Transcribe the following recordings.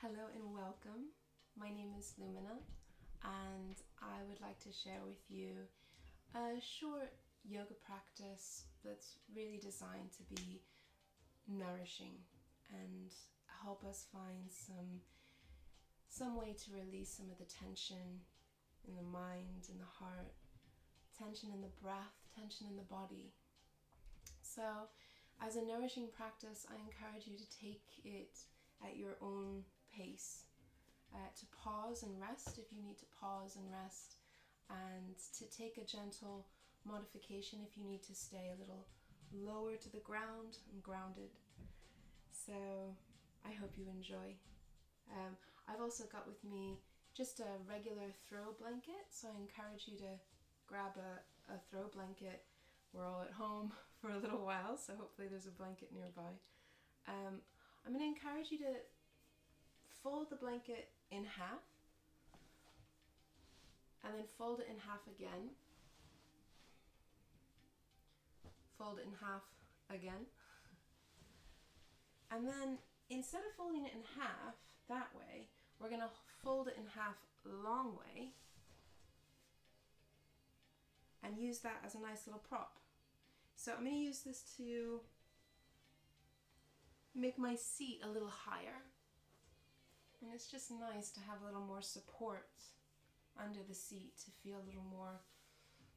Hello and welcome. My name is Lumina, and I would like to share with you a short yoga practice that's really designed to be nourishing and help us find some way to release some of the tension in the mind, in the heart, tension in the breath, tension in the body. So, as a nourishing practice, I encourage you to take it at your own pace, to pause and rest if you need to pause and rest, and to take a gentle modification if you need to stay a little lower to the ground and grounded. So I hope you enjoy. I've also got with me just a regular throw blanket, so I encourage you to grab a throw blanket. We're all at home for a little while, so hopefully there's a blanket nearby. I'm going to encourage you to fold the blanket in half, and then fold it in half again, fold it in half again, and then instead of folding it in half that way, we're going to fold it in half long way and use that as a nice little prop. So I'm going to use this to make my seat a little higher, and it's just nice to have a little more support under the seat, to feel a little more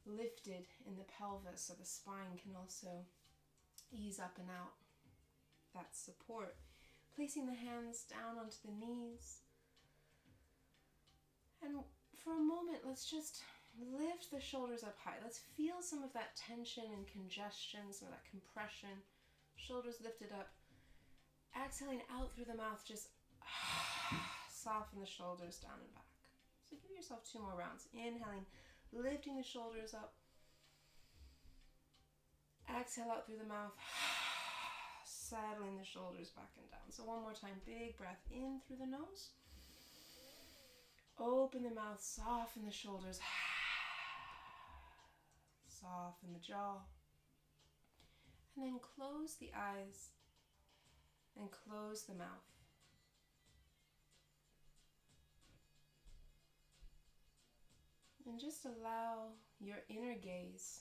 lifted in the pelvis, so the spine can also ease up and out. That support. Placing the hands down onto the knees, and for a moment let's just lift the shoulders up high. Let's feel some of that tension and congestion, some of that compression. Shoulders lifted up. Exhaling out through the mouth, just soften the shoulders down and back. So give yourself 2 more rounds. Inhaling, lifting the shoulders up. Exhale out through the mouth, settling the shoulders back and down. So one more time, big breath in through the nose. Open the mouth, soften the shoulders, soften the jaw. And then close the eyes and close the mouth. And just allow your inner gaze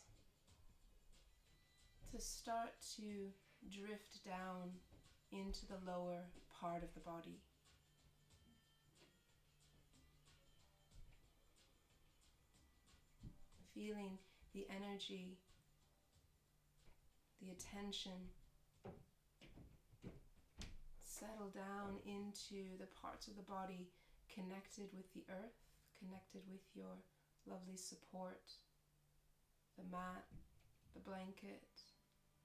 to start to drift down into the lower part of the body. Feeling the energy, the attention settle down into the parts of the body connected with the earth, connected with your lovely support, the mat, the blanket,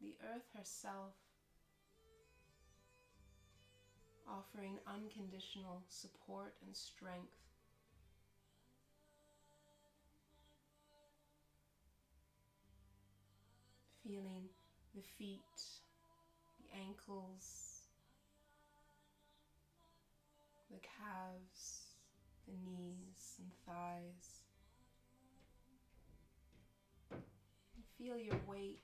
the earth herself, offering unconditional support and strength. Feeling the feet, the ankles, the calves, the knees and thighs. And feel your weight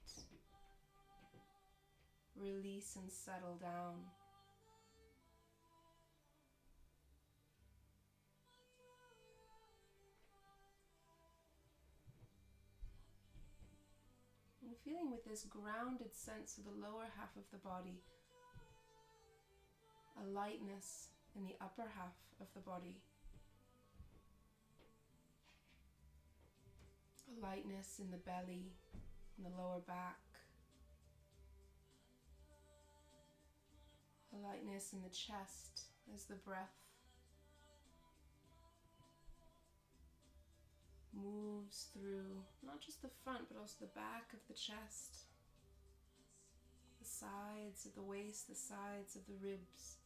release and settle down. And feeling with this grounded sense of the lower half of the body, a lightness in the upper half of the body, a lightness in the belly, in the lower back, a lightness in the chest as the breath moves through not just the front but also the back of the chest, the sides of the waist, the sides of the ribs.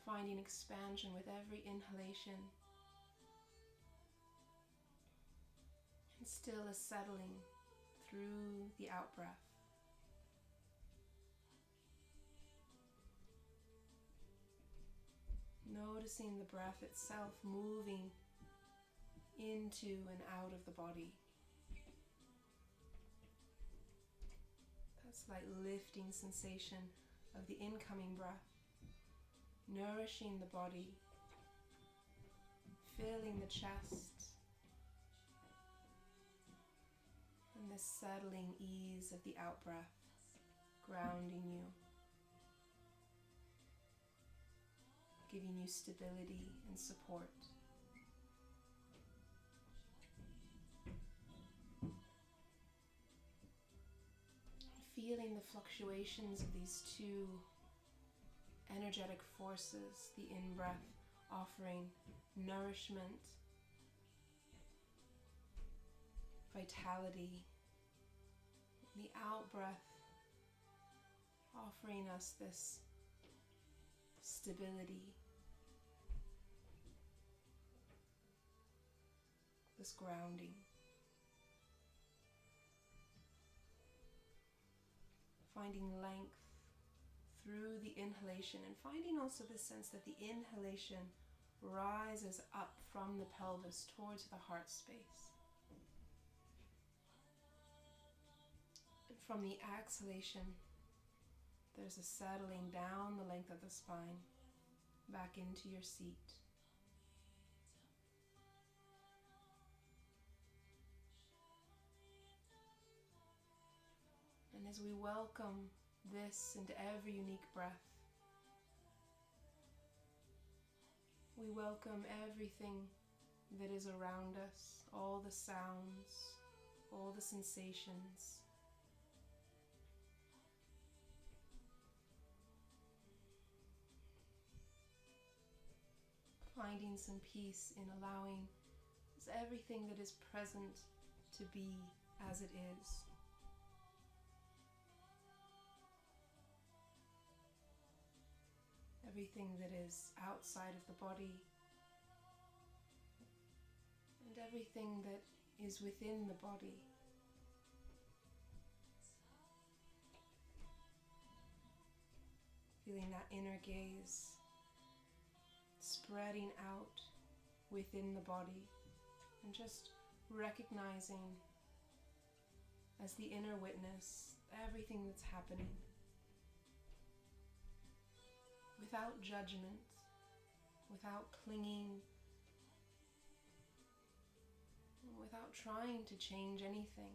Finding expansion with every inhalation, and still a settling through the out-breath. Noticing the breath itself moving into and out of the body. That slight lifting sensation of the incoming breath, nourishing the body, filling the chest, and this settling ease of the out-breath, grounding you, giving you stability and support. Feeling the fluctuations of these two energetic forces, the in-breath offering nourishment, vitality, the out-breath offering us this stability, this grounding. Finding length through the inhalation and finding also the sense that the inhalation rises up from the pelvis towards the heart space. And from the exhalation, there's a settling down the length of the spine, back into your seat. And as we welcome this into every unique breath, we welcome everything that is around us, all the sounds, all the sensations. Finding some peace in allowing everything that is present to be as it is. Everything that is outside of the body and everything that is within the body. Feeling that inner gaze spreading out within the body and just recognizing as the inner witness everything that's happening. Without judgment, without clinging, without trying to change anything,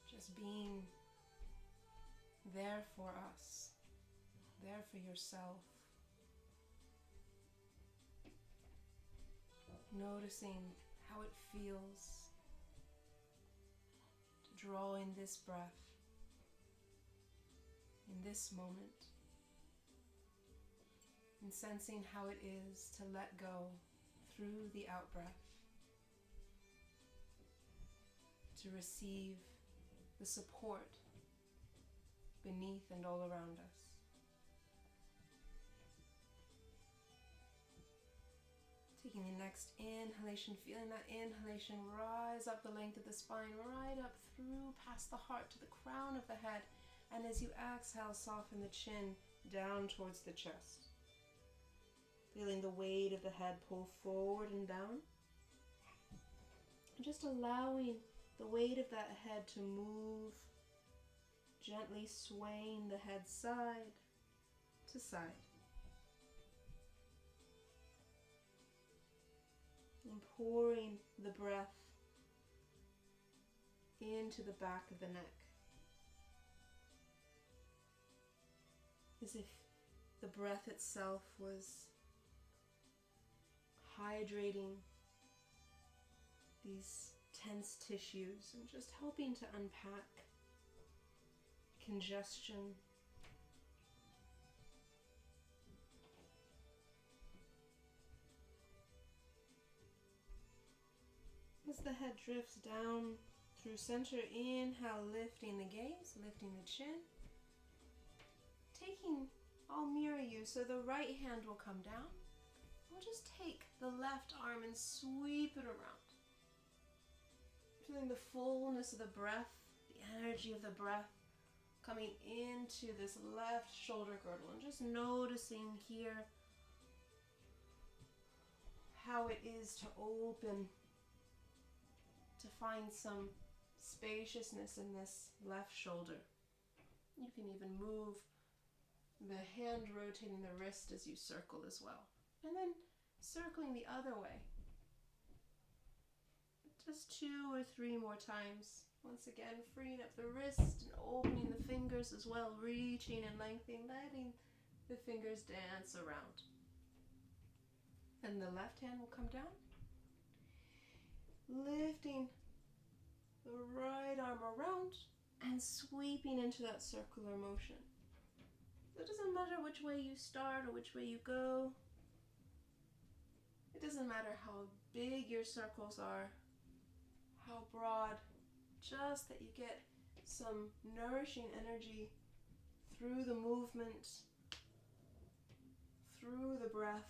just being there for us, there for yourself. Noticing how it feels to draw in this breath, in this moment. And sensing how it is to let go through the out-breath, to receive the support beneath and all around us. Taking the next inhalation, feeling that inhalation rise up the length of the spine, right up through past the heart to the crown of the head. And as you exhale, soften the chin down towards the chest. Feeling the weight of the head pull forward and down. And just allowing the weight of that head to move, gently swaying the head side to side. And pouring the breath into the back of the neck. As if the breath itself was hydrating these tense tissues and just helping to unpack congestion. As the head drifts down through center, inhale, lifting the gaze, lifting the chin. I'll mirror you, so the right hand will come down. We'll just take the left arm and sweep it around. Feeling the fullness of the breath, the energy of the breath coming into this left shoulder girdle, and just noticing here how it is to open, to find some spaciousness in this left shoulder. You can even move The hand rotating the wrist as you circle as well. And then circling the other way. Just 2 or 3 more times. Once again, freeing up the wrist and opening the fingers as well, reaching and lengthening, letting the fingers dance around. And the left hand will come down, lifting the right arm around and sweeping into that circular motion. So it doesn't matter which way you start or which way you go. It doesn't matter how big your circles are, how broad, just that you get some nourishing energy through the movement, through the breath.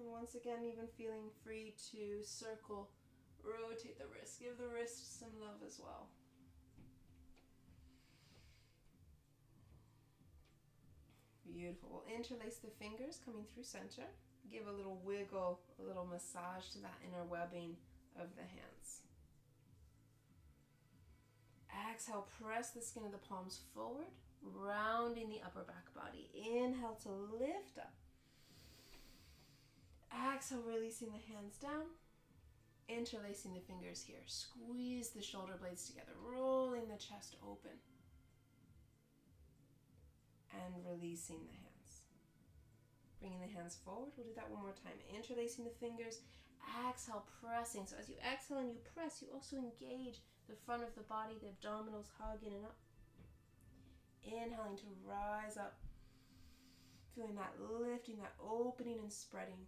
And once again, even feeling free to circle, rotate the wrist, give the wrist some love as well. Beautiful. We'll interlace the fingers coming through center. Give a little wiggle, a little massage to that inner webbing of the hands. Exhale, press the skin of the palms forward, rounding the upper back body. Inhale to lift up. Exhale, releasing the hands down, interlacing the fingers here. Squeeze the shoulder blades together, rolling the chest open. And releasing the hands. Bringing the hands forward. We'll do that one more time. Interlacing the fingers. Exhale, pressing. So as you exhale and you press, you also engage the front of the body, the abdominals hug in and up. Inhaling to rise up. Feeling that lifting, that opening and spreading.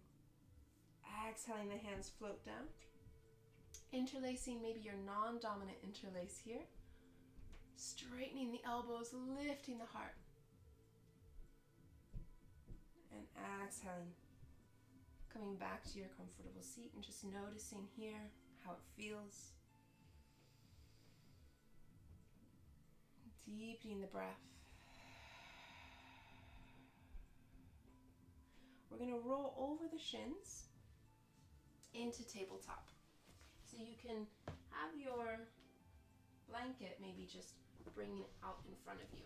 Exhaling, the hands float down. Interlacing maybe your non-dominant interlace here. Straightening the elbows, lifting the heart. And exhaling, coming back to your comfortable seat and just noticing here how it feels. Deepening the breath. We're going to roll over the shins into tabletop. So you can have your blanket maybe just bring it out in front of you.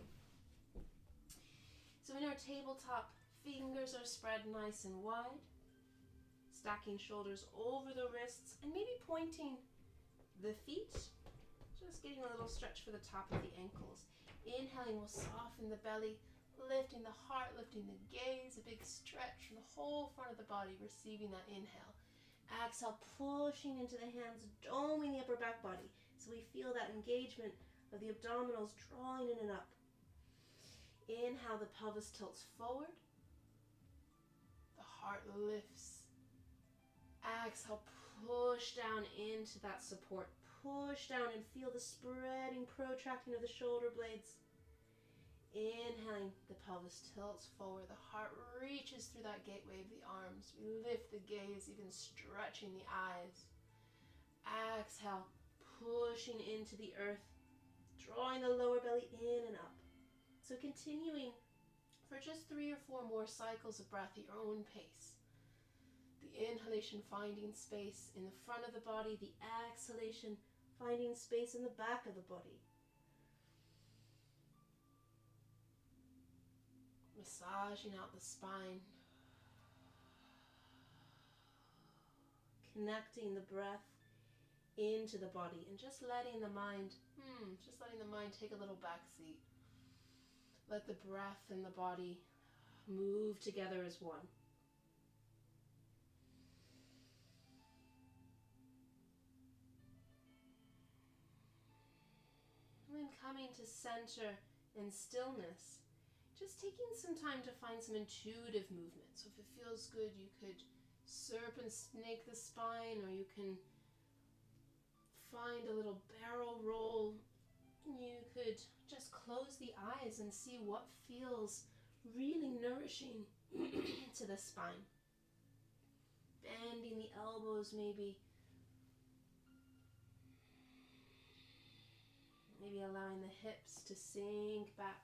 So in our tabletop, fingers are spread nice and wide, stacking shoulders over the wrists and maybe pointing the feet, just getting a little stretch for the top of the ankles. Inhaling will soften the belly, lifting the heart, lifting the gaze, a big stretch from the whole front of the body, receiving that inhale. Exhale, pushing into the hands, doming the upper back body, so we feel that engagement of the abdominals drawing in and up. Inhale, the pelvis tilts forward. The heart lifts. Exhale, push down into that support. Push down and feel the spreading, protracting of the shoulder blades. Inhaling, the pelvis tilts forward. The heart reaches through that gateway of the arms. We lift the gaze, even stretching the eyes. Exhale, pushing into the earth, drawing the lower belly in and up. So continuing for just 3 or 4 more cycles of breath at your own pace. The inhalation finding space in the front of the body, the exhalation finding space in the back of the body. Massaging out the spine. Connecting the breath into the body and just letting the mind, take a little backseat. Let the breath and the body move together as one. And then coming to center and stillness, just taking some time to find some intuitive movement. So if it feels good, you could serpent snake the spine, or you can find a little barrel roll. You could just close the eyes and see what feels really nourishing to the spine. Bending the elbows maybe. Maybe allowing the hips to sink back.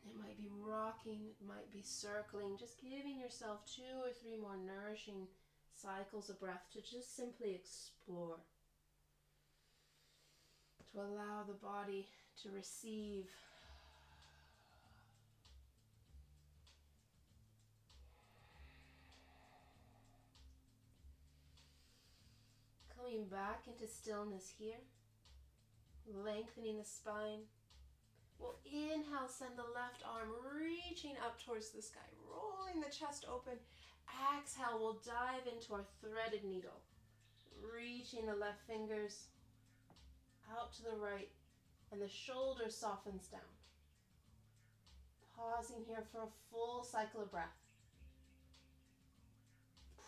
It might be rocking, it might be circling, just giving yourself 2 or 3 more nourishing cycles of breath to just simply explore. to allow the body to receive. Coming back into stillness here, lengthening the spine. We'll inhale, send the left arm reaching up towards the sky, rolling the chest open. Exhale, we'll dive into our threaded needle, reaching the left fingers out to the right, and the shoulder softens down. Pausing here for a full cycle of breath.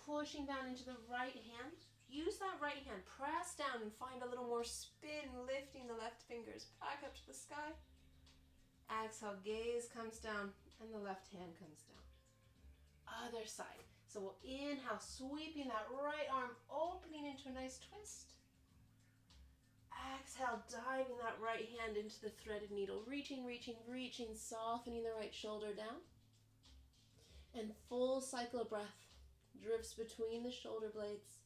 Pushing down into the right hand. Use that right hand, press down and find a little more spin, lifting the left fingers back up to the sky. Exhale, gaze comes down and the left hand comes down. Other side. So we'll inhale, sweeping that right arm, opening into a nice twist. Exhale, diving that right hand into the threaded needle, reaching, softening the right shoulder down. And full cycle of breath drifts between the shoulder blades.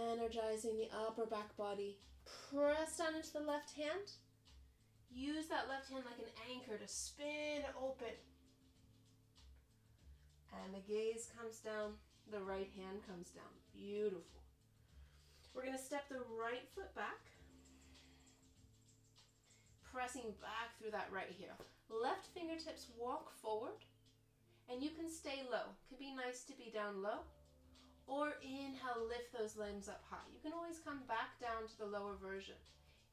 Energizing the upper back body. Press down into the left hand. Use that left hand like an anchor to spin open. And the gaze comes down, the right hand comes down. Beautiful. We're going to step the right foot back. Pressing back through that right heel. Left fingertips walk forward. And you can stay low. Could be nice to be down low. Or inhale, lift those limbs up high. You can always come back down to the lower version.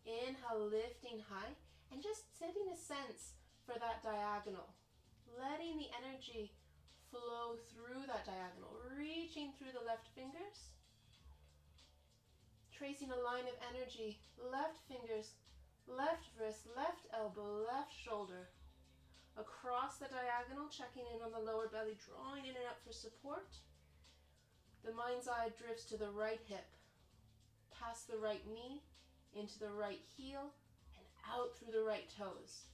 Inhale, lifting high, and just setting a sense for that diagonal. Letting the energy flow through that diagonal, reaching through the left fingers. Tracing a line of energy, left fingers, left wrist, left elbow, left shoulder. Across the diagonal, checking in on the lower belly, drawing in and up for support. The mind's eye drifts to the right hip, past the right knee, into the right heel, and out through the right toes.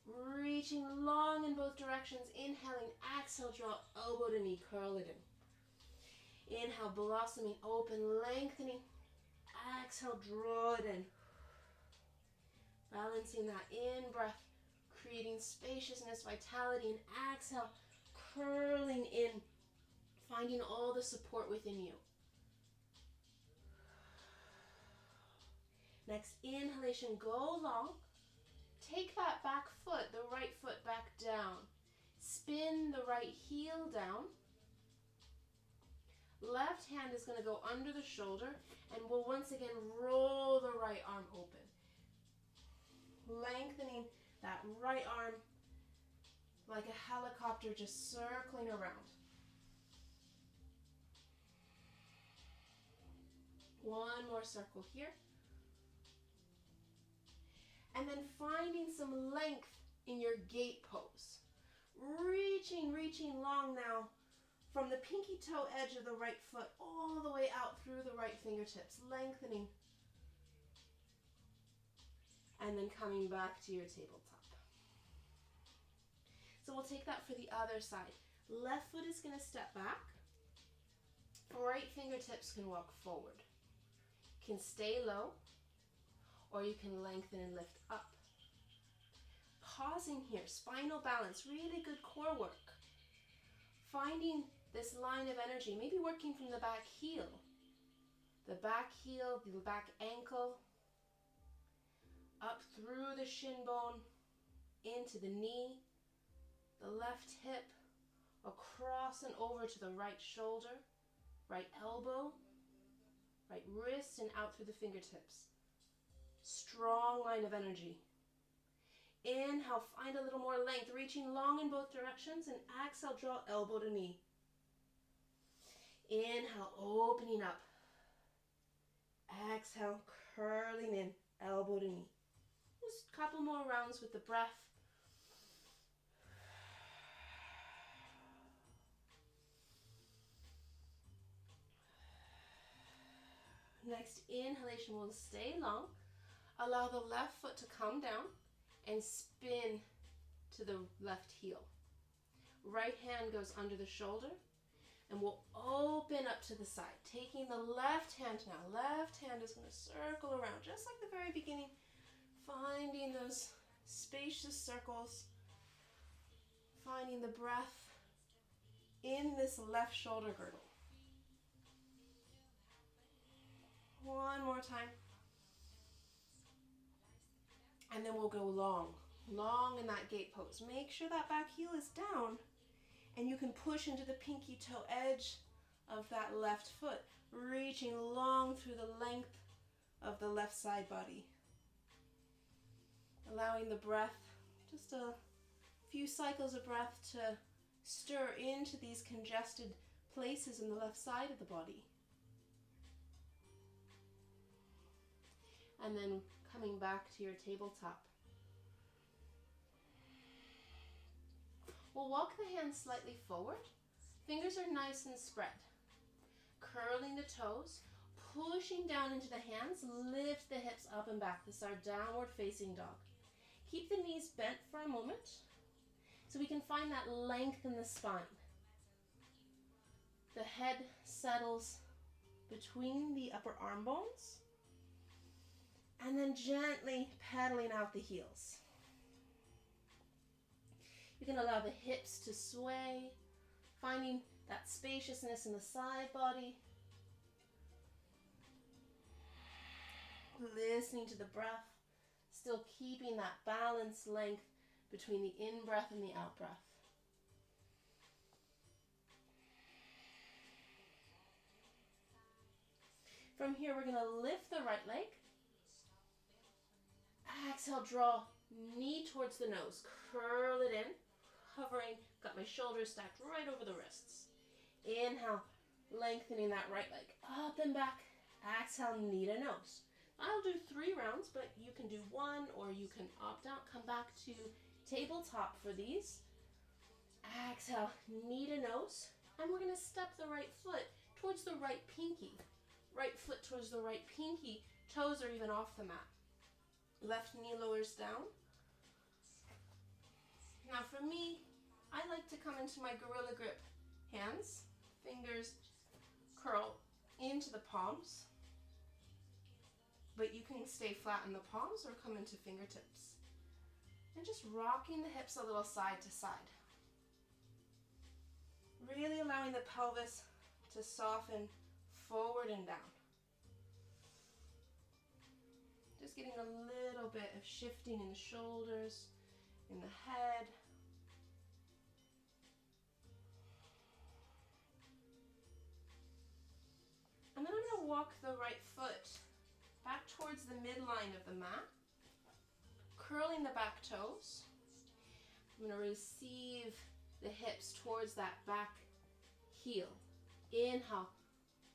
Reaching long in both directions, inhaling, exhale, draw elbow to knee, curl it in. Inhale, blossoming open, lengthening. Exhale, draw it in. Balancing that in-breath, creating spaciousness, vitality, and exhale, curling in. Finding all the support within you. Next inhalation, go long. Take that back foot, the right foot back down. Spin the right heel down. Left hand is going to go under the shoulder, and we'll once again roll the right arm open. Lengthening that right arm like a helicopter, just circling around. One more circle here. And then finding some length in your gate pose. Reaching long now from the pinky toe edge of the right foot all the way out through the right fingertips, lengthening. And then coming back to your tabletop. So we'll take that for the other side. Left foot is going to step back. Right fingertips can walk forward. Can stay low, or you can lengthen and lift up. Pausing here, spinal balance, really good core work. Finding this line of energy, maybe working from the back heel, the back ankle, up through the shin bone, into the knee, the left hip, across and over to the right shoulder, right elbow, right wrist, and out through the fingertips. Strong line of energy. Inhale, find a little more length, reaching long in both directions, and exhale, draw elbow to knee. Inhale, opening up. Exhale, curling in, elbow to knee. Just a couple more rounds with the breath. Next inhalation will stay long. Allow the left foot to come down and spin to the left heel. Right hand goes under the shoulder. And we'll open up to the side. Taking the left hand now. Left hand is going to circle around just like the very beginning. Finding those spacious circles. Finding the breath in this left shoulder girdle. One more time. And then we'll go long. Long in that gate pose. Make sure that back heel is down. And you can push into the pinky toe edge of that left foot, reaching long through the length of the left side body. Allowing the breath, just a few cycles of breath to stir into these congested places in the left side of the body. And then coming back to your tabletop. We'll walk the hands slightly forward. Fingers are nice and spread. Curling the toes, pushing down into the hands, lift the hips up and back. This is our downward facing dog. Keep the knees bent for a moment so we can find that length in the spine. The head settles between the upper arm bones and then gently pedaling out the heels. You can allow the hips to sway, finding that spaciousness in the side body. Listening to the breath, still keeping that balanced length between the in-breath and the out-breath. From here, we're going to lift the right leg. Exhale, draw knee towards the nose. Curl it in. Hovering, got my shoulders stacked right over the wrists. Inhale, lengthening that right leg up and back. Exhale, knee to nose. I'll do 3 rounds, but you can do 1 or you can opt out. Come back to tabletop for these. Exhale, knee to nose. And we're going to step the right foot towards the right pinky. Right foot towards the right pinky. Toes are even off the mat. Left knee lowers down. Now for me, I like to come into my gorilla grip hands. Fingers curl into the palms. But you can stay flat in the palms or come into fingertips. And just rocking the hips a little side to side. Really allowing the pelvis to soften forward and down. Just getting a little bit of shifting in the shoulders, in the head. And then I'm going to walk the right foot back towards the midline of the mat, curling the back toes. I'm going to receive the hips towards that back heel. Inhale,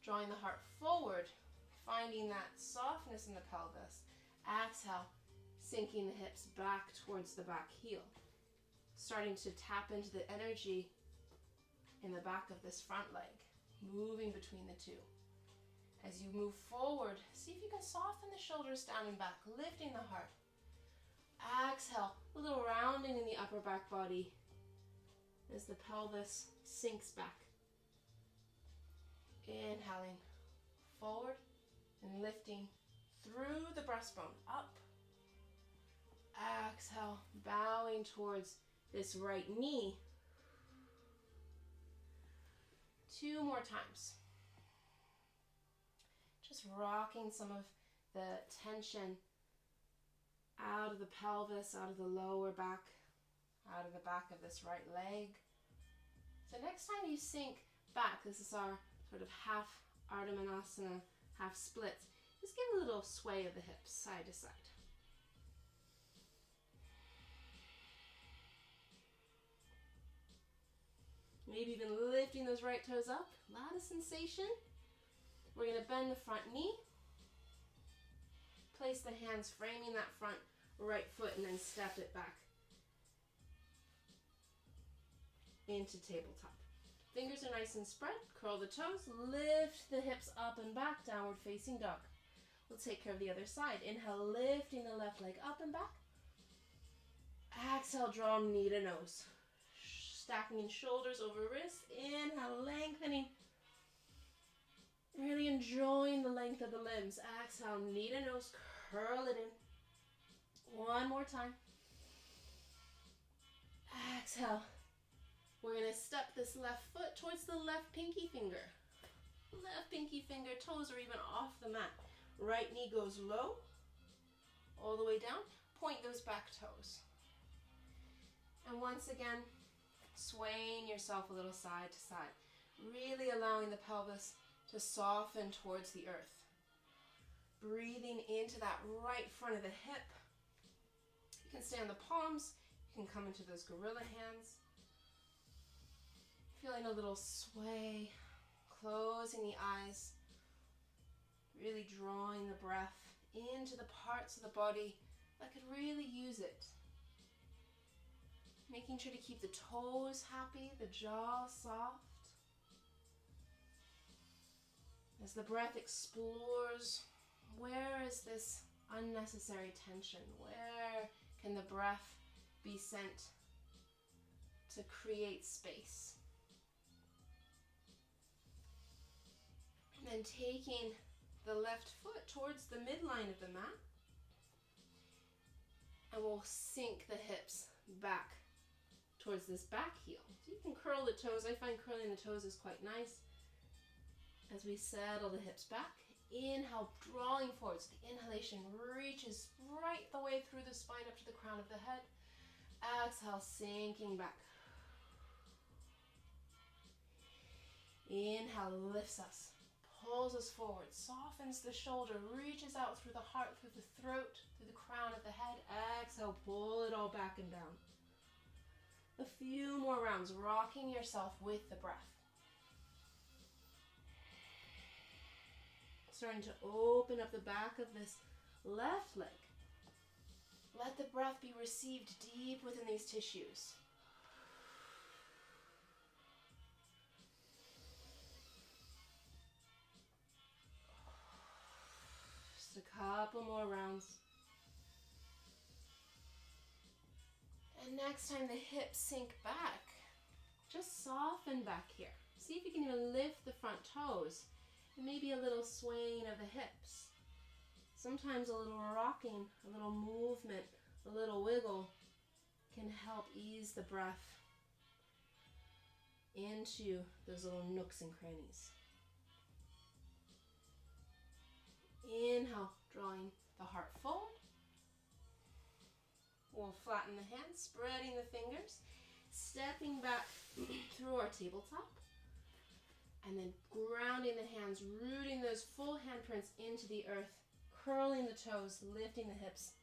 drawing the heart forward, finding that softness in the pelvis. Exhale, sinking the hips back towards the back heel. Starting to tap into the energy in the back of this front leg, moving between the two. As you move forward, see if you can soften the shoulders down and back, lifting the heart. Exhale, a little rounding in the upper back body as the pelvis sinks back. Inhaling forward and lifting through the breastbone, up. Exhale, bowing towards this right knee. 2 more times. Just rocking some of the tension out of the pelvis, out of the lower back, out of the back of this right leg. So next time you sink back, this is our sort of half Ardha Manasana, half splits. Just give a little sway of the hips, side to side. Maybe even lifting those right toes up. A lot of sensation. We're going to bend the front knee. Place the hands framing that front right foot and then step it back into tabletop. Fingers are nice and spread. Curl the toes. Lift the hips up and back. Downward facing dog. We'll take care of the other side. Inhale, lifting the left leg up and back. Exhale, draw knee to nose. stacking shoulders over wrists. Inhale, lengthening. Really enjoying the length of the limbs. Exhale, knee to nose, curl it in. One more time. Exhale. We're going to step this left foot towards the left pinky finger. Left pinky finger, toes are even off the mat. Right knee goes low, all the way down. Point those back toes. And once again, swaying yourself a little side to side. Really allowing the pelvis to soften towards the earth. Breathing into that right front of the hip. You can stay on the palms. You can come into those gorilla hands. Feeling a little sway. Closing the eyes. Really drawing the breath into the parts of the body that could really use it. Making sure to keep the toes happy, the jaw soft. As the breath explores, where is this unnecessary tension? Where can the breath be sent to create space? And then taking the left foot towards the midline of the mat, and we'll sink the hips back towards this back heel. So you can curl the toes. I find curling the toes is quite nice. As we settle the hips back, inhale, drawing forward. So the inhalation reaches right the way through the spine up to the crown of the head. Exhale, sinking back. Inhale, lifts us, pulls us forward, softens the shoulder, reaches out through the heart, through the throat, through the crown of the head. Exhale, pull it all back and down. A few more rounds, rocking yourself with the breath. Starting to open up the back of this left leg. Let the breath be received deep within these tissues. Just a couple more rounds. And next time the hips sink back, just soften back here. See if you can even lift the front toes. And maybe a little swaying of the hips. Sometimes a little rocking, a little movement, a little wiggle can help ease the breath into those little nooks and crannies. Inhale, drawing the heart forward. We'll flatten the hands, spreading the fingers, stepping back through our tabletop. And then grounding the hands, rooting those full handprints into the earth, curling the toes, lifting the hips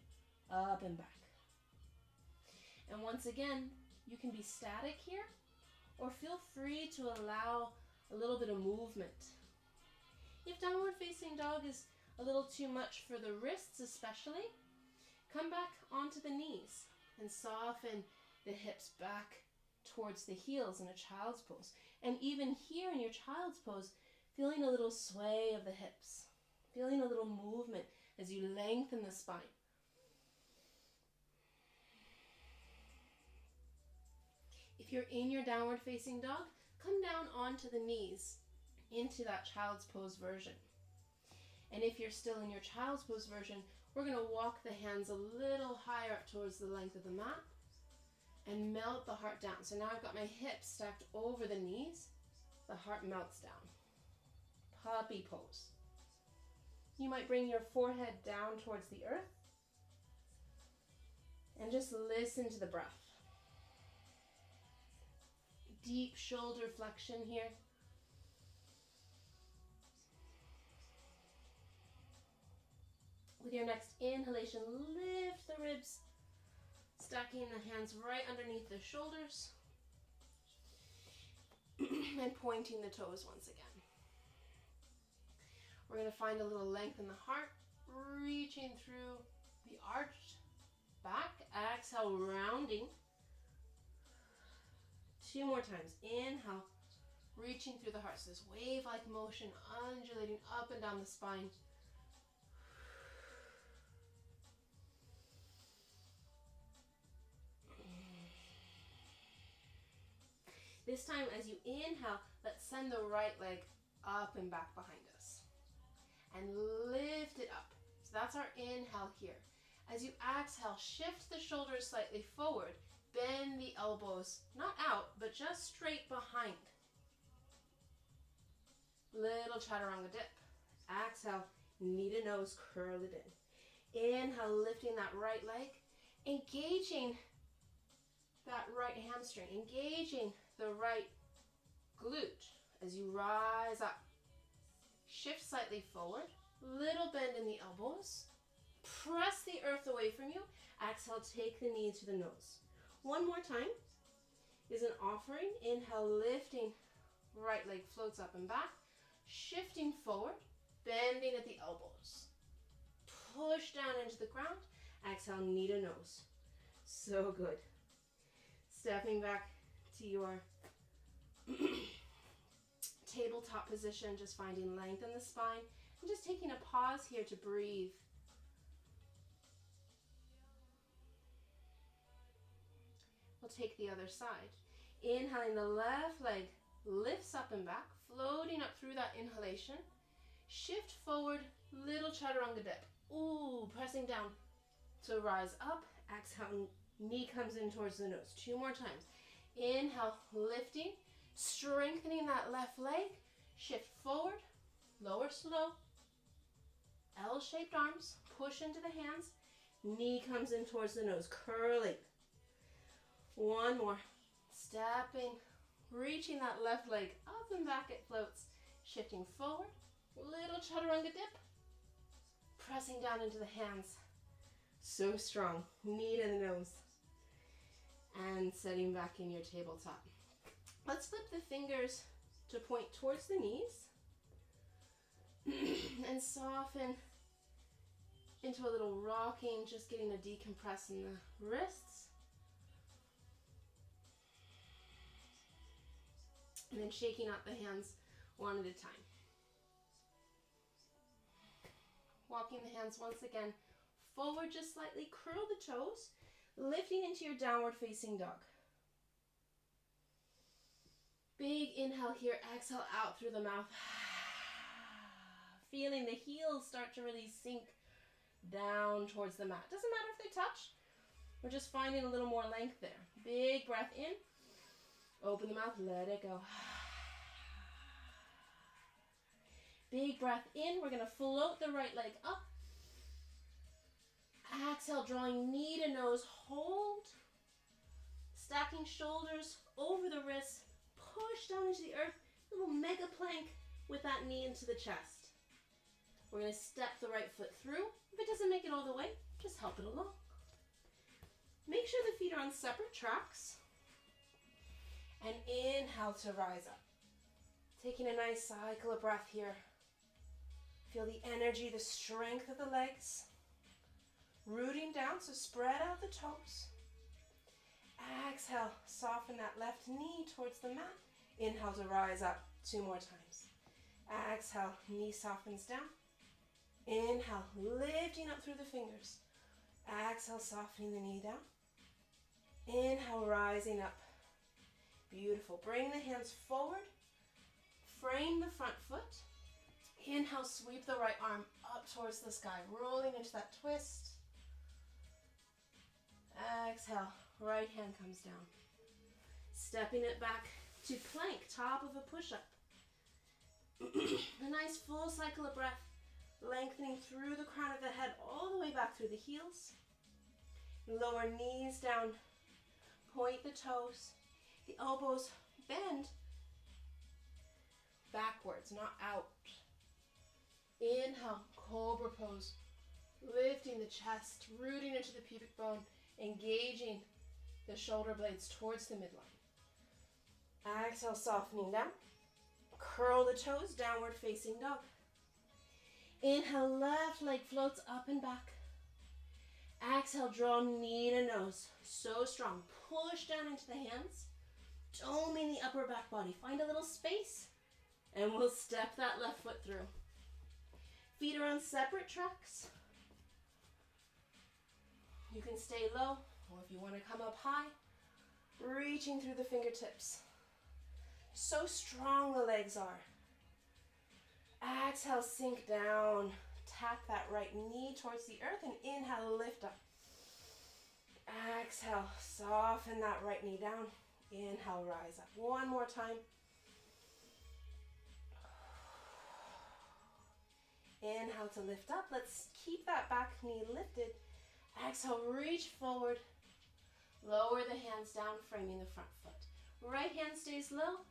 up and back. And once again, you can be static here, or feel free to allow a little bit of movement. If downward facing dog is a little too much for the wrists especially, come back onto the knees and soften the hips back towards the heels in a child's pose. And even here in your child's pose, feeling a little sway of the hips, feeling a little movement as you lengthen the spine. If you're in your downward facing dog, come down onto the knees into that child's pose version. And if you're still in your child's pose version, we're going to walk the hands a little higher up towards the length of the mat and melt the heart down. So now I've got my hips stacked over the knees. The heart melts down. Puppy pose. You might bring your forehead down towards the earth and just listen to the breath. Deep shoulder flexion here. With your next inhalation, lift the ribs, stacking the hands right underneath the shoulders and pointing the toes once again. We're going to find a little length in the heart, reaching through the arch back. Exhale, rounding. 2 more times. Inhale, reaching through the heart. So this wave-like motion, undulating up and down the spine. This time as you inhale, let's send the right leg up and back behind us. And lift it up. So that's our inhale here. As you exhale, shift the shoulders slightly forward. Bend the elbows, not out, but just straight behind. Little chaturanga dip. Exhale, knee to nose, curl it in. Inhale, lifting that right leg, engaging that right hamstring, engaging the right glute as you rise up. Shift slightly forward, little bend in the elbows. Press the earth away from you. Exhale, take the knee to the nose. One more time is an offering. Inhale, lifting, right leg floats up and back. Shifting forward, bending at the elbows. Push down into the ground. Exhale, knee to nose. So good. Stepping back to your tabletop position, just finding length in the spine, and just taking a pause here to breathe. We'll take the other side. Inhaling, the left leg lifts up and back, floating up through that inhalation. Shift forward, little chaturanga dip. Ooh, pressing down to rise up. Exhale, knee comes in towards the nose. 2 more times. Inhale, lifting, strengthening that left leg. Shift forward, lower slow. L-shaped arms, push into the hands. Knee comes in towards the nose, curling. 1 more. Stepping, reaching that left leg up and back, it floats. Shifting forward, little chaturanga dip. Pressing down into the hands. So strong. Knee to the nose. And setting back in your tabletop. Let's flip the fingers to point towards the knees. And soften into a little rocking, just getting a decompress in the wrists. And then shaking out the hands one at a time. Walking the hands once again forward, just slightly, curl the toes, lifting into your downward facing dog. Big inhale here, exhale out through the mouth. Feeling the heels start to really sink down towards the mat. Doesn't matter if they touch, we're just finding a little more length there. Big breath in, open the mouth, let it go. Big breath in, we're gonna float the right leg up. Exhale, drawing knee to nose, hold. Stacking shoulders over the wrists, push down into the earth, little mega plank with that knee into the chest. We're gonna step the right foot through. If it doesn't make it all the way, just help it along. Make sure the feet are on separate tracks. And inhale to rise up. Taking a nice cycle of breath here. Feel the energy, the strength of the legs. Rooting down, so spread out the toes. Exhale, soften that left knee towards the mat. Inhale to rise up 2 more times. Exhale, knee softens down. Inhale, lifting up through the fingers. Exhale, softening the knee down. Inhale, rising up. Beautiful. Bring the hands forward. Frame the front foot. Inhale, sweep the right arm up towards the sky, rolling into that twist. Exhale, right hand comes down. Stepping it back to plank, top of a push-up. A nice full cycle of breath, lengthening through the crown of the head all the way back through the heels. Lower knees down, point the toes, the elbows bend backwards, not out. Inhale, cobra pose, lifting the chest, rooting into the pubic bone, engaging the shoulder blades towards the midline. Exhale, softening down. Curl the toes, downward facing dog. Inhale, left leg floats up and back. Exhale, draw knee to nose. So strong. Push down into the hands. Doming the upper back body. Find a little space. And we'll step that left foot through. Feet are on separate tracks. You can stay low, or if you want to come up high, reaching through the fingertips. So strong the legs are. Exhale, sink down. Tap that right knee towards the earth and inhale, lift up. Exhale, soften that right knee down. Inhale, rise up. One more time. Inhale to lift up. Let's keep that back knee lifted. Exhale, reach forward. Lower the hands down, framing the front foot. Right hand stays low.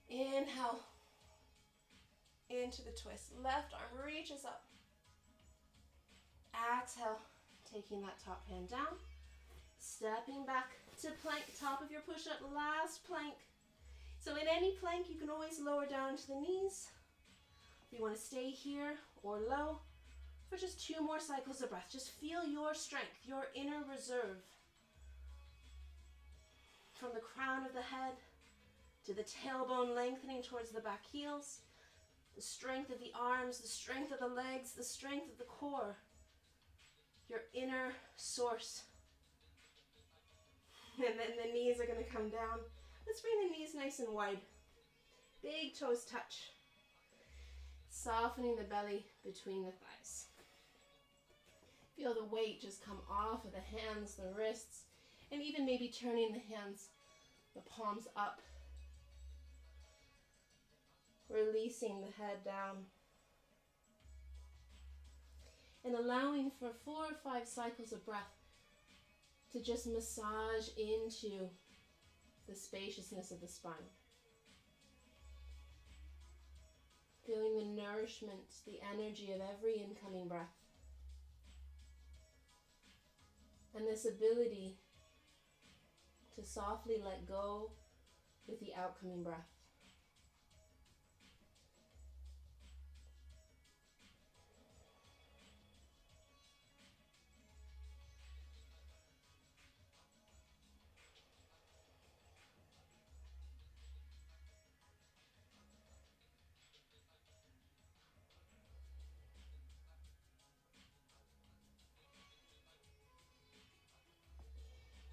Inhale into the twist. Left arm reaches up. Exhale, taking that top hand down. Stepping back to plank, top of your push-up, last plank. So in any plank, you can always lower down to the knees. If you want to stay here or low for just 2 more cycles of breath. Just feel your strength, your inner reserve. From the crown of the head to the tailbone lengthening towards the back heels. The strength of the arms, the strength of the legs, the strength of the core. Your inner source. And then the knees are going to come down. Let's bring the knees nice and wide. Big toes touch. Softening the belly between the thighs. Feel the weight just come off of the hands, the wrists, and even maybe turning the hands, the palms up. Releasing the head down. And allowing for 4 or 5 cycles of breath to just massage into the spaciousness of the spine. Feeling the nourishment, the energy of every incoming breath. And this ability to softly let go with the outcoming breath.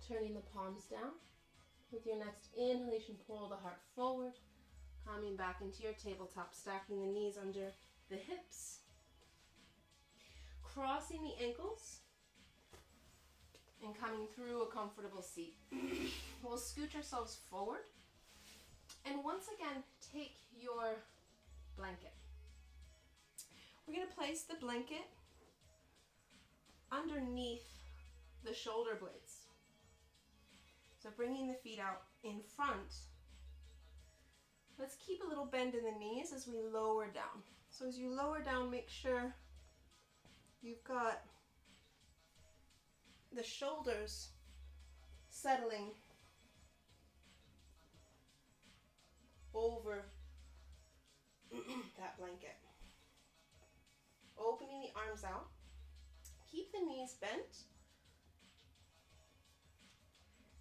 Turning the palms down. With your next inhalation, pull the heart forward. Coming back into your tabletop, stacking the knees under the hips. Crossing the ankles. And coming through a comfortable seat. We'll scooch ourselves forward. And once again, take your blanket. We're going to place the blanket underneath the shoulder blades. So bringing the feet out in front. Let's keep a little bend in the knees as we lower down. So as you lower down, make sure you've got the shoulders settling over that blanket. Opening the arms out. Keep the knees bent.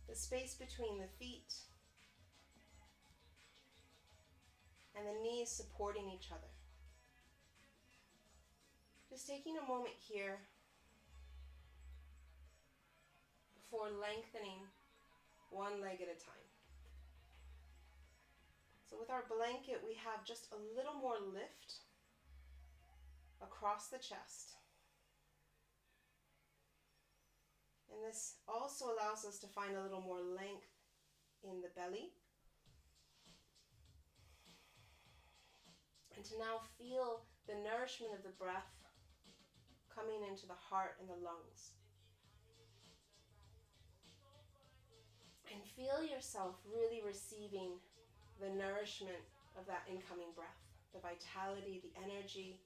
The space between the feet and the knees supporting each other. Just taking a moment here before lengthening one leg at a time. So with our blanket, we have just a little more lift across the chest. And this also allows us to find a little more length in the belly. And to now feel the nourishment of the breath coming into the heart and the lungs. And feel yourself really receiving the nourishment of that incoming breath, the vitality, the energy.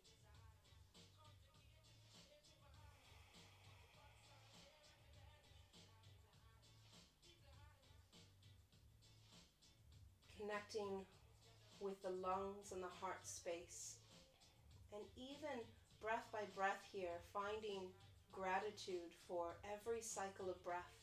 Connecting with the lungs and the heart space. And even breath by breath here, finding gratitude for every cycle of breath.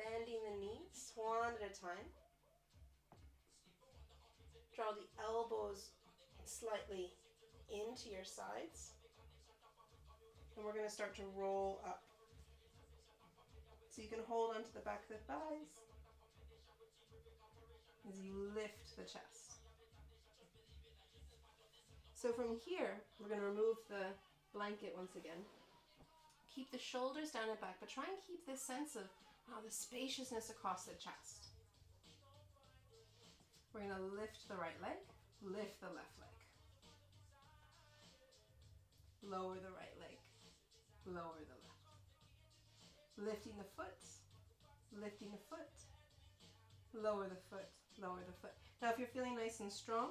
bending the knees one at a time. Draw the elbows slightly into your sides. And we're going to start to roll up. So you can hold onto the back of the thighs as you lift the chest. So from here, we're going to remove the blanket once again. Keep the shoulders down and back, but try and keep this sense of the spaciousness across the chest. We're going to lift the right leg, lift the left leg. Lower the right leg, lower the left. Lifting the foot, lifting the foot, lower the foot, lower the foot. Now if you're feeling nice and strong,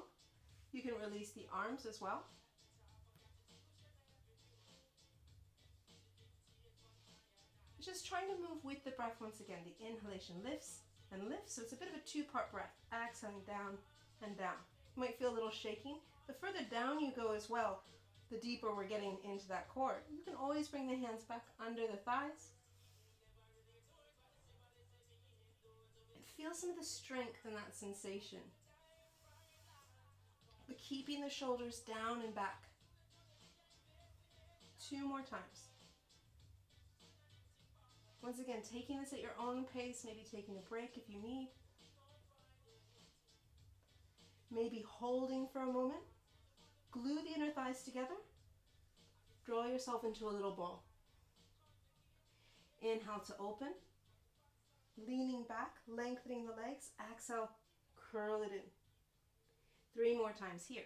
you can release the arms as well. Just trying to move with the breath once again. The inhalation lifts and lifts, so it's a bit of a two-part breath. Exhaling down and down. You might feel a little shaking. The further down you go as well, the deeper we're getting into that core. You can always bring the hands back under the thighs. And feel some of the strength in that sensation. But keeping the shoulders down and back. 2 more times. Once again, taking this at your own pace, maybe taking a break if you need. Maybe holding for a moment. Glue the inner thighs together. Draw yourself into a little ball. Inhale to open. Leaning back, lengthening the legs. Exhale, curl it in. 3 more times here.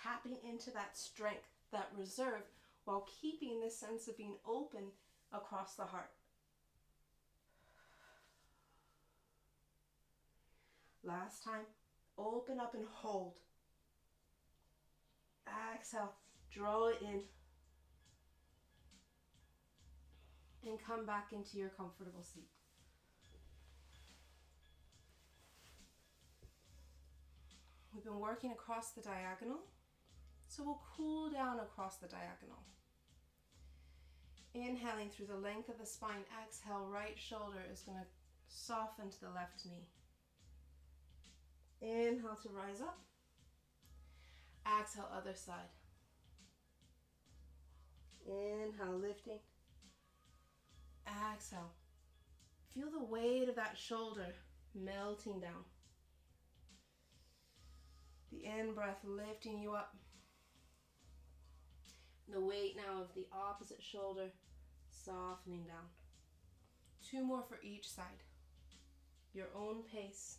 Tapping into that strength, that reserve, while keeping this sense of being open across the heart. Last time, open up and hold. Exhale, draw it in. And come back into your comfortable seat. We've been working across the diagonal, so we'll cool down across the diagonal. Inhaling through the length of the spine, exhale, right shoulder is going to soften to the left knee. Inhale to rise up. Exhale, other side. Inhale, lifting. Exhale. Feel the weight of that shoulder melting down. The in-breath lifting you up. The weight now of the opposite shoulder softening down. 2 more for each side. Your own pace.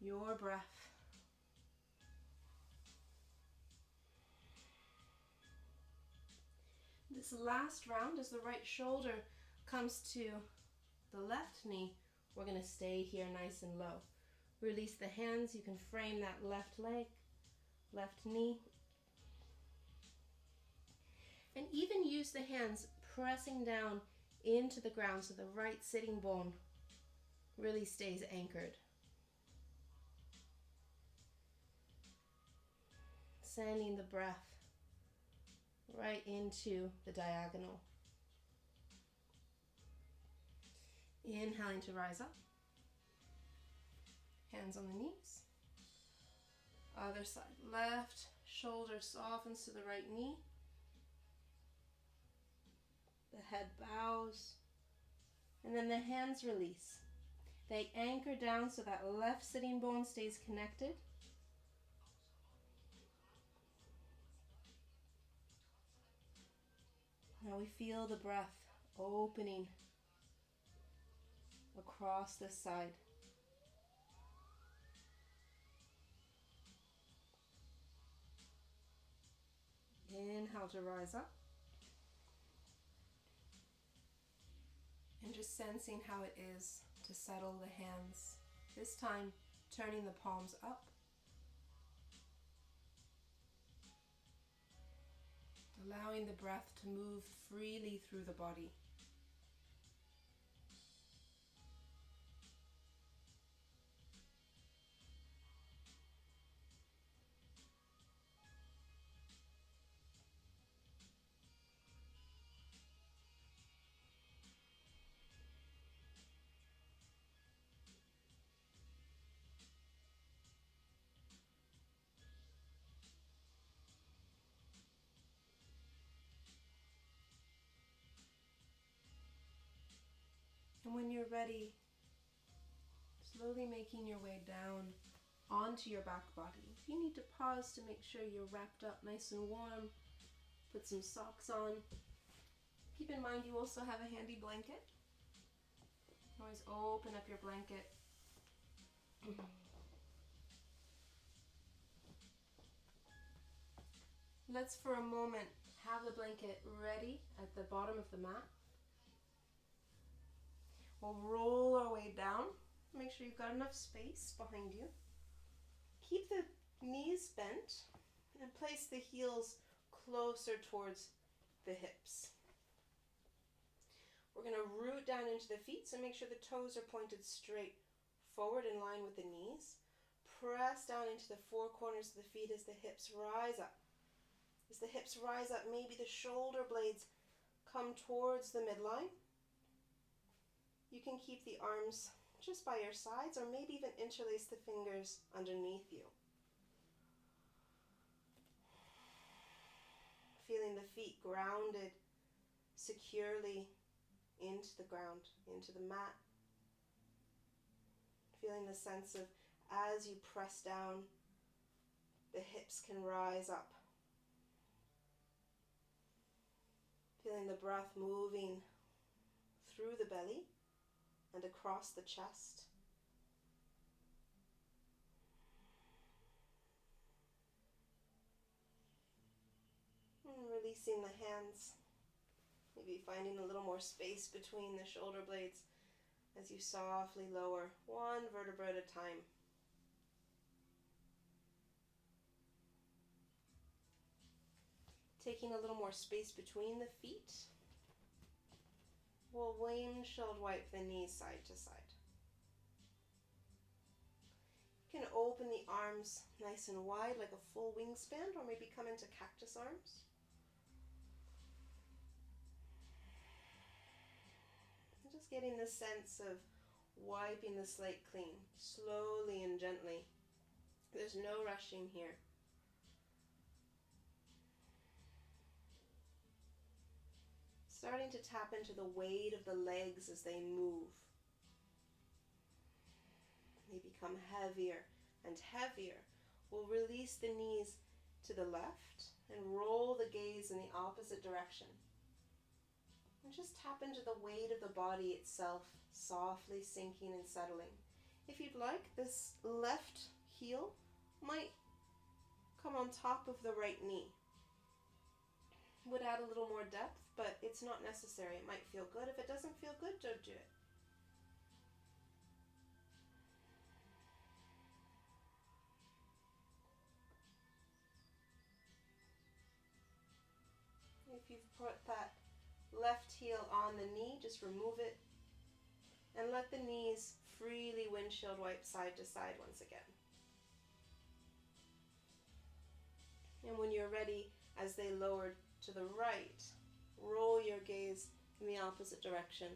Your breath. This last round, as the right shoulder comes to the left knee, we're going to stay here nice and low. Release the hands. You can frame that left leg, left knee. And even use the hands pressing down into the ground so the right sitting bone really stays anchored. Sending the breath right into the diagonal. Inhaling to rise up. Hands on the knees. Other side. Left shoulder softens to the right knee. The head bows. And then the hands release. They anchor down so that left sitting bone stays connected. Now we feel the breath opening across this side. Inhale to rise up. And just sensing how it is to settle the hands. This time, turning the palms up. Allowing the breath to move freely through the body. And when you're ready, slowly making your way down onto your back body. If you need to pause to make sure you're wrapped up nice and warm, put some socks on. Keep in mind you also have a handy blanket. Always open up your blanket. Let's for a moment have the blanket ready at the bottom of the mat. We'll roll our way down. Make sure you've got enough space behind you. Keep the knees bent and place the heels closer towards the hips. We're going to root down into the feet, so make sure the toes are pointed straight forward in line with the knees. Press down into the four corners of the feet as the hips rise up. As the hips rise up, maybe the shoulder blades come towards the midline. You can keep the arms just by your sides, or maybe even interlace the fingers underneath you. Feeling the feet grounded securely into the ground, into the mat. Feeling the sense of, as you press down, the hips can rise up. Feeling the breath moving through the belly and across the chest. And releasing the hands. Maybe finding a little more space between the shoulder blades as you softly lower one vertebra at a time. Taking a little more space between the feet, we'll windshield wipe the knees side to side. You can open the arms nice and wide like a full wingspan, or maybe come into cactus arms. Just getting the sense of wiping the slate clean, slowly and gently. There's no rushing here. Starting to tap into the weight of the legs as they move. They become heavier and heavier. We'll release the knees to the left and roll the gaze in the opposite direction. And just tap into the weight of the body itself, softly sinking and settling. If you'd like, this left heel might come on top of the right knee. Would add a little more depth, but it's not necessary. It might feel good. If it doesn't feel good, don't do it. If you've put that left heel on the knee, just remove it and let the knees freely windshield wipe side to side once again. And when you're ready, as they lowered to the right, roll your gaze in the opposite direction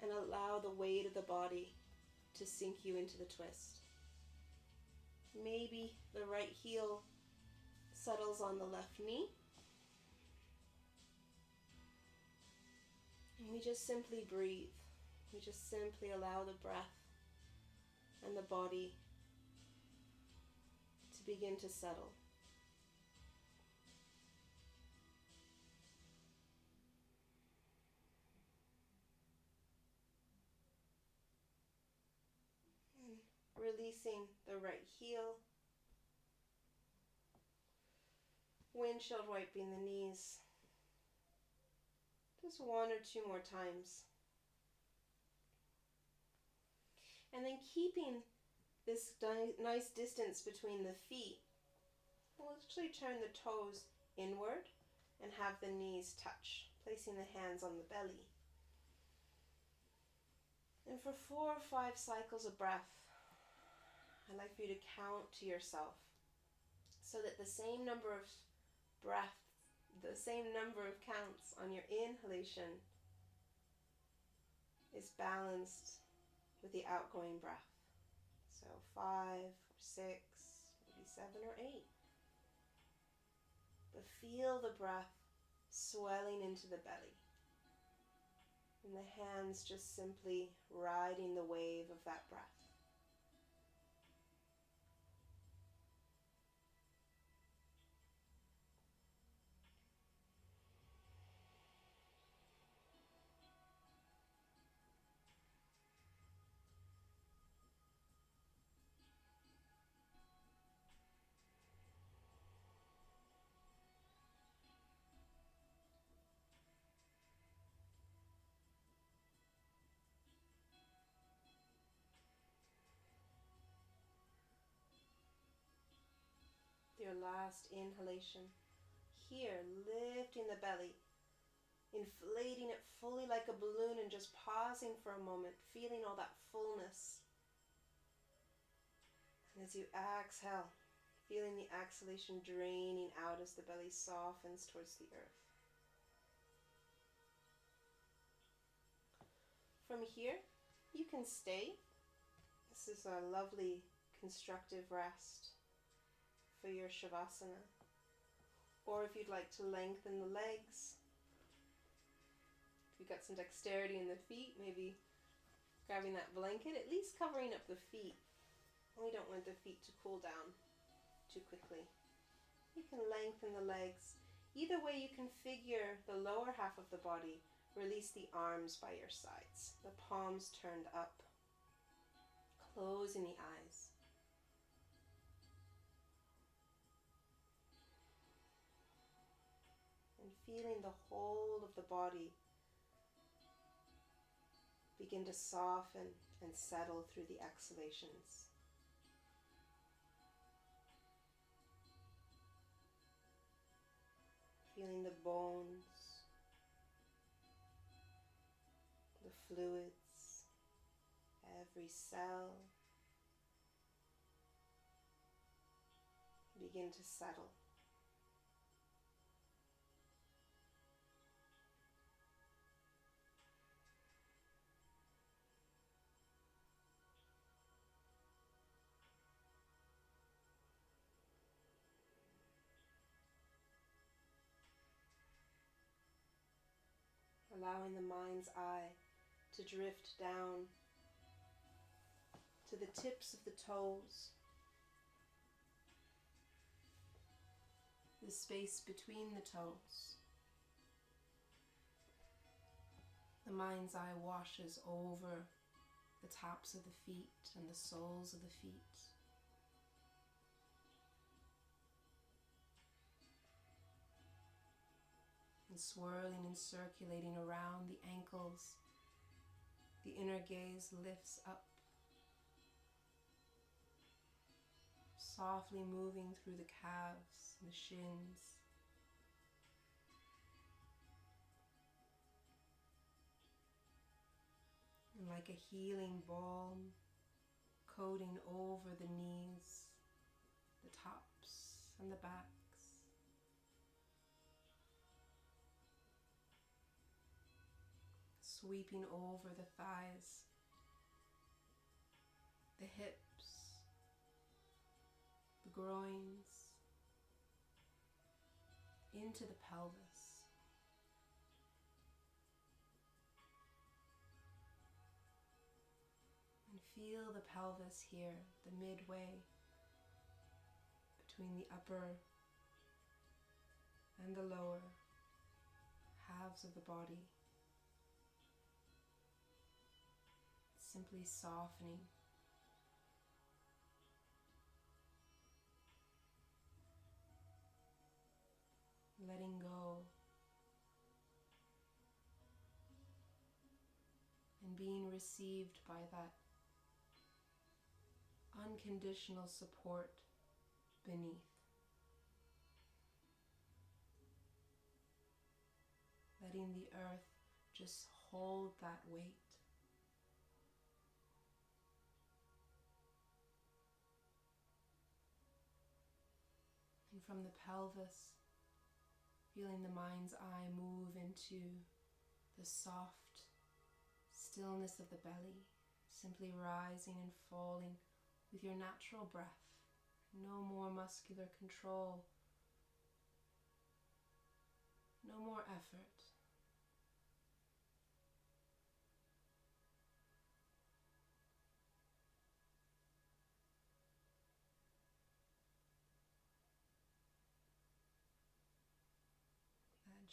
and allow the weight of the body to sink you into the twist. Maybe the right heel settles on the left knee. And we just simply breathe. We just simply allow the breath and the body to begin to settle. Releasing the right heel. Windshield wiping the knees. Just one or two more times. And then keeping this nice distance between the feet, we'll actually turn the toes inward and have the knees touch, placing the hands on the belly. And for 4 or 5 cycles of breath, I'd like for you to count to yourself so that the same number of counts on your inhalation is balanced with the outgoing breath. So 5 or 6, maybe 7 or 8. But feel the breath swelling into the belly. And the hands just simply riding the wave of that breath. Your last inhalation. Here, lifting the belly, inflating it fully like a balloon and just pausing for a moment, feeling all that fullness. And as you exhale, feeling the exhalation draining out as the belly softens towards the earth. From here, you can stay. This is a lovely constructive rest for your Shavasana. Or if you'd like to lengthen the legs, if you've got some dexterity in the feet, maybe grabbing that blanket, at least covering up the feet. We don't want the feet to cool down too quickly. You can lengthen the legs. Either way, you can figure the lower half of the body. Release the arms by your sides, the palms turned up, closing the eyes. And feeling the whole of the body begin to soften and settle through the exhalations. Feeling the bones, the fluids, every cell begin to settle. Allowing the mind's eye to drift down to the tips of the toes, the space between the toes. The mind's eye washes over the tops of the feet and the soles of the feet. And swirling and circulating around the ankles, the inner gaze lifts up, softly moving through the calves and the shins. And like a healing balm, coating over the knees, the tops and the backs. Sweeping over the thighs, the hips, the groins, into the pelvis. And feel the pelvis here, the midway between the upper and the lower halves of the body. Simply softening. Letting go. And being received by that unconditional support beneath. Letting the earth just hold that weight. And from the pelvis, feeling the mind's eye move into the soft stillness of the belly, simply rising and falling with your natural breath. No more muscular control, no more effort.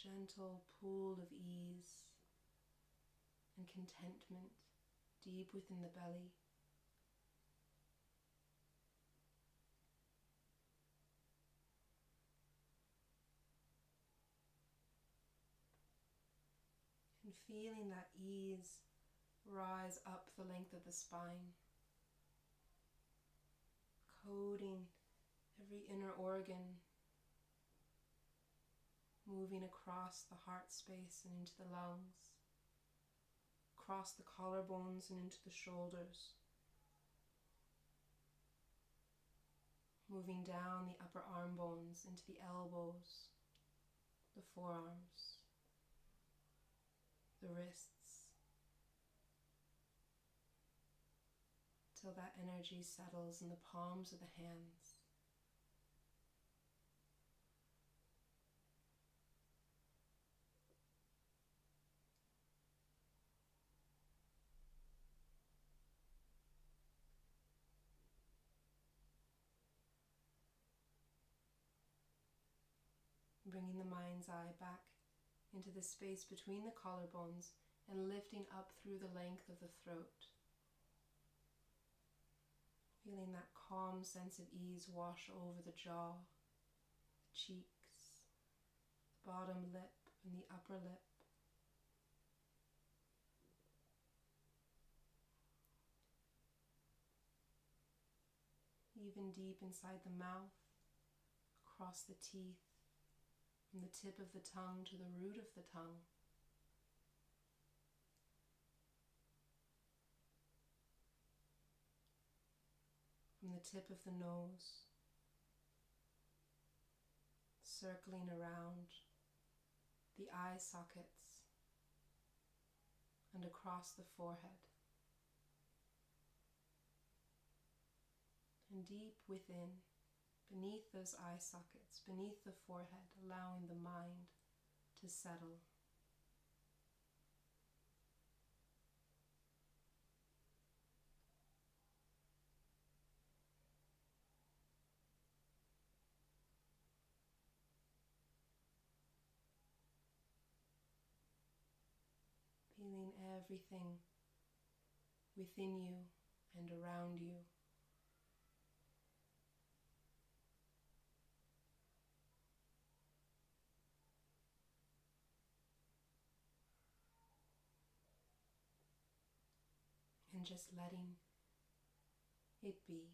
gentle pool of ease and contentment deep within the belly. And feeling that ease rise up the length of the spine, coating every inner organ, moving across the heart space and into the lungs, across the collarbones and into the shoulders, moving down the upper arm bones into the elbows, the forearms, the wrists, till that energy settles in the palms of the hands. Bringing the mind's eye back into the space between the collarbones and lifting up through the length of the throat. Feeling that calm sense of ease wash over the jaw, the cheeks, the bottom lip and the upper lip. Even deep inside the mouth, across the teeth, from the tip of the tongue to the root of the tongue. From the tip of the nose, circling around the eye sockets and across the forehead. And deep within, beneath those eye sockets, beneath the forehead, allowing the mind to settle. Feeling everything within you and around you. And just letting it be.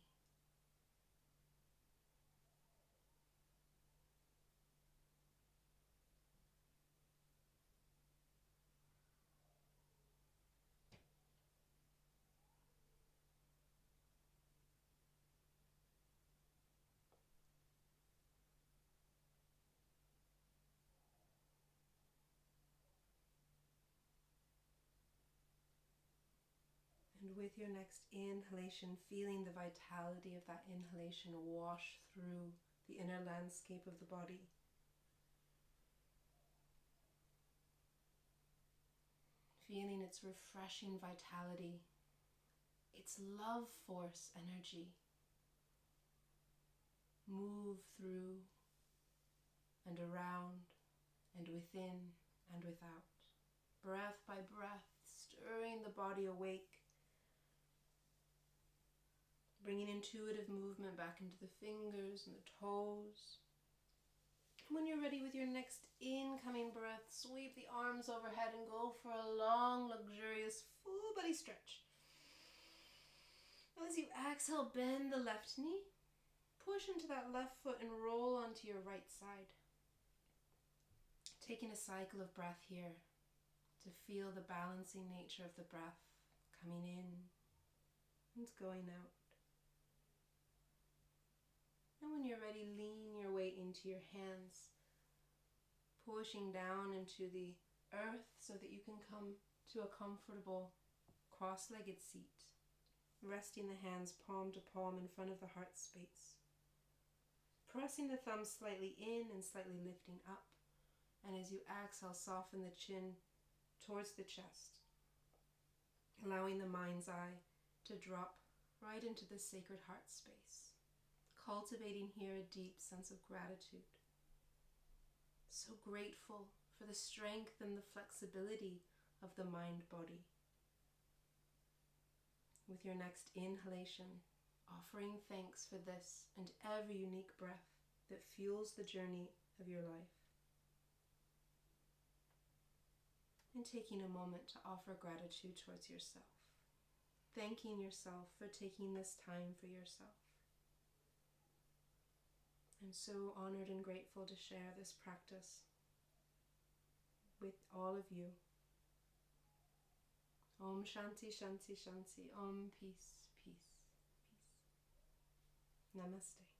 And with your next inhalation, feeling the vitality of that inhalation wash through the inner landscape of the body. Feeling its refreshing vitality, its love force energy move through and around and within and without. Breath by breath, stirring the body awake, bringing intuitive movement back into the fingers and the toes. When you're ready with your next incoming breath, sweep the arms overhead and go for a long, luxurious, full belly stretch. As you exhale, bend the left knee, push into that left foot and roll onto your right side. Taking a cycle of breath here to feel the balancing nature of the breath coming in and going out. And when you're ready, lean your weight into your hands, pushing down into the earth so that you can come to a comfortable cross-legged seat, resting the hands palm to palm in front of the heart space. Pressing the thumbs slightly in and slightly lifting up. And as you exhale, soften the chin towards the chest, allowing the mind's eye to drop right into the sacred heart space. Cultivating here a deep sense of gratitude. So grateful for the strength and the flexibility of the mind-body. With your next inhalation, offering thanks for this and every unique breath that fuels the journey of your life. And taking a moment to offer gratitude towards yourself, thanking yourself for taking this time for yourself. I'm so honored and grateful to share this practice with all of you. Om Shanti Shanti Shanti. Om peace, peace, peace. Namaste.